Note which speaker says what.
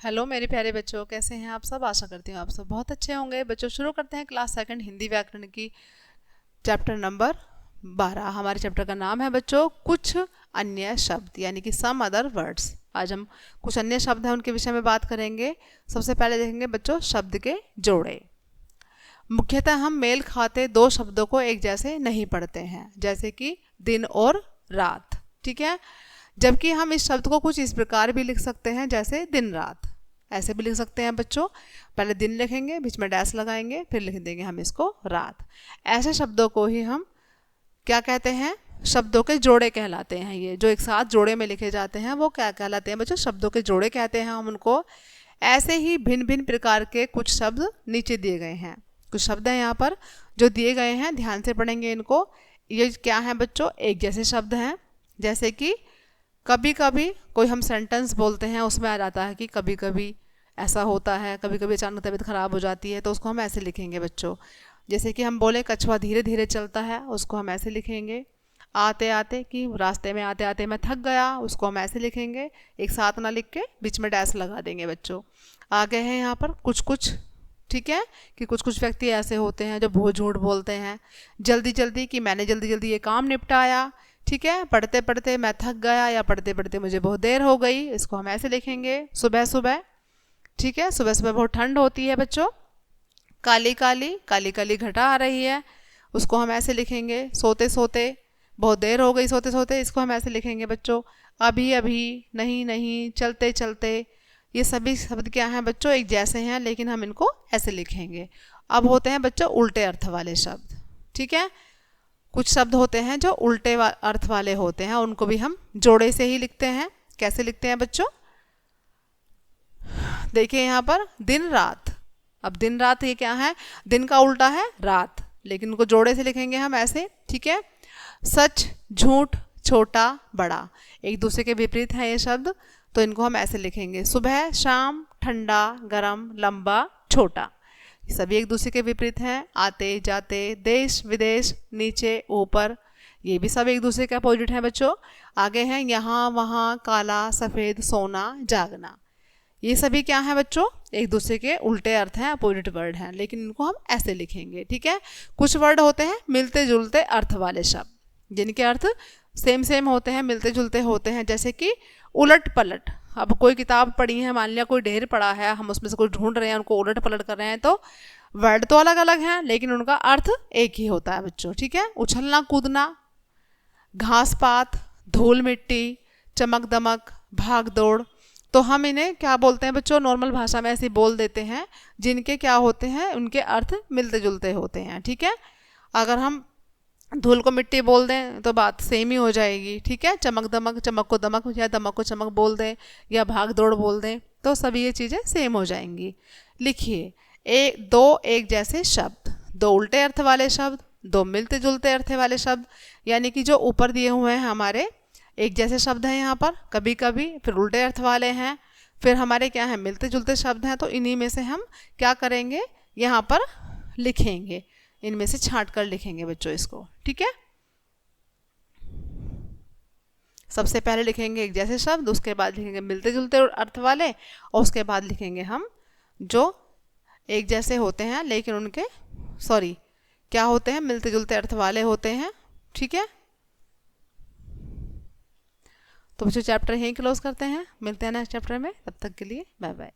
Speaker 1: Hello मेरे प्यारे बच्चों, कैसे हैं आप सब। आशा करती हूँ आप सब बहुत अच्छे होंगे। बच्चों शुरू करते हैं क्लास सेकंड हिंदी व्याकरण की चैप्टर नंबर 12। हमारे चैप्टर का नाम है बच्चों कुछ अन्य शब्द, यानी कि सम अदर वर्ड्स। आज हम कुछ अन्य शब्द हैं उनके विषय में बात करेंगे। सबसे पहले देखेंगे बच्चों शब्द के जोड़े। मुख्यतः हम मेल खाते दो शब्दों को एक जैसे नहीं पढ़ते हैं, जैसे कि दिन और रात। ठीक है, जबकि हम इस शब्द को कुछ इस प्रकार भी लिख सकते हैं, जैसे दिन रात। ऐसे भी लिख सकते हैं बच्चों, पहले दिन लिखेंगे, बीच में डैश लगाएंगे, फिर लिख देंगे हम इसको रात। ऐसे शब्दों को ही हम क्या कहते हैं, शब्दों के जोड़े कहलाते हैं। ये जो एक साथ जोड़े में लिखे जाते हैं वो क्या कहलाते हैं बच्चों, शब्दों के जोड़े कहते हैं हम उनको। ऐसे ही भिन्न भिन्न प्रकार के कुछ शब्द नीचे दिए गए हैं। कुछ शब्द हैं यहाँ पर जो दिए गए हैं, ध्यान से पढ़ेंगे इनको। ये क्या है बच्चों, एक जैसे शब्द हैं। जैसे कि कभी कभी कोई हम सेंटेंस बोलते हैं, उसमें आ जाता है कि कभी कभी ऐसा होता है, कभी कभी अचानक तबीयत खराब हो जाती है, तो उसको हम ऐसे लिखेंगे बच्चों। जैसे कि हम बोले कछुआ धीरे धीरे चलता है, उसको हम ऐसे लिखेंगे। आते आते कि रास्ते में आते आते मैं थक गया, उसको हम ऐसे लिखेंगे। एक साथ ना लिख के बीच में डैश लगा देंगे बच्चों। आगे हैं यहाँ पर कुछ कुछ। ठीक है, कि कुछ कुछ व्यक्ति ऐसे होते हैं जो बहुत झूठ बोलते हैं। जल्दी जल्दी कि मैंने जल्दी जल्दी ये काम निपटाया। ठीक है, पढ़ते पढ़ते मैं थक गया, या पढ़ते पढ़ते मुझे बहुत देर हो गई, इसको हम ऐसे लिखेंगे। सुबह सुबह, ठीक है, सुबह सुबह बहुत ठंड होती है बच्चों। काली काली, काली काली घटा आ रही है, उसको हम ऐसे लिखेंगे। सोते सोते, बहुत देर हो गई सोते सोते, इसको हम ऐसे लिखेंगे बच्चों। अभी अभी, नहीं नहीं, चलते चलते। ये सभी शब्द क्या हैं बच्चों, एक जैसे हैं, लेकिन हम इनको ऐसे लिखेंगे। अब होते हैं बच्चों उल्टे अर्थ वाले शब्द। ठीक है, कुछ शब्द होते हैं जो उल्टे अर्थ वाले होते हैं, उनको भी हम जोड़े से ही लिखते हैं। कैसे लिखते हैं बच्चों, देखिए यहाँ पर दिन रात। अब दिन रात ये क्या है, दिन का उल्टा है रात, लेकिन उनको जोड़े से लिखेंगे हम ऐसे। ठीक है, सच झूठ, छोटा बड़ा, एक दूसरे के विपरीत है ये शब्द, तो इनको हम ऐसे लिखेंगे। सुबह शाम, ठंडा गरम, लंबा छोटा, सभी एक दूसरे के विपरीत हैं। आते जाते, देश विदेश, नीचे ऊपर, ये भी सब एक दूसरे के अपोजिट हैं बच्चों। आगे हैं यहाँ वहाँ, काला सफ़ेद, सोना जागना, ये सभी क्या है बच्चों, एक दूसरे के उल्टे अर्थ हैं, अपोजिट वर्ड हैं, लेकिन इनको हम ऐसे लिखेंगे। ठीक है, कुछ वर्ड होते हैं मिलते जुलते अर्थ वाले शब्द, जिनके अर्थ सेम सेम होते हैं, मिलते जुलते होते हैं। जैसे कि उलट पलट। अब कोई किताब पढ़ी है, मान लिया कोई ढेर पड़ा है, हम उसमें से कुछ ढूंढ रहे हैं, उनको उलट पलट कर रहे हैं, तो वर्ड तो अलग अलग हैं, लेकिन उनका अर्थ एक ही होता है बच्चों। ठीक है, उछलना कूदना, घास पात, धूल मिट्टी, चमक दमक, भाग दौड़, तो हम इन्हें क्या बोलते हैं बच्चों, नॉर्मल भाषा में ऐसे बोल देते हैं, जिनके क्या होते हैं, उनके अर्थ मिलते जुलते होते हैं। ठीक है, अगर हम धूल को मिट्टी बोल दें तो बात सेम ही हो जाएगी। ठीक है, चमक दमक, चमक को दमक या दमक को चमक बोल दें, या भाग दौड़ बोल दें, तो सभी ये चीज़ें सेम हो जाएंगी। लिखिए, दो एक जैसे शब्द, दो उल्टे अर्थ वाले शब्द, दो मिलते जुलते अर्थ वाले शब्द, यानी कि जो ऊपर दिए हुए हैं हमारे एक जैसे शब्द हैं यहाँ पर, कभी कभी, फिर उल्टे अर्थ वाले हैं, फिर हमारे क्या हैं मिलते जुलते शब्द हैं। तो इन्हीं में से हम क्या करेंगे, यहाँ पर लिखेंगे, इनमें से छांट कर लिखेंगे बच्चों इसको। ठीक है, सबसे पहले लिखेंगे एक जैसे शब्द, उसके बाद लिखेंगे मिलते जुलते अर्थ वाले, और उसके बाद लिखेंगे हम जो एक जैसे होते हैं, लेकिन उनके क्या होते हैं, मिलते जुलते अर्थ वाले होते हैं। ठीक है, तो बच्चों चैप्टर यहीं क्लोज करते हैं, मिलते हैं नेक्स्ट चैप्टर में, तब तक के लिए बाय बाय।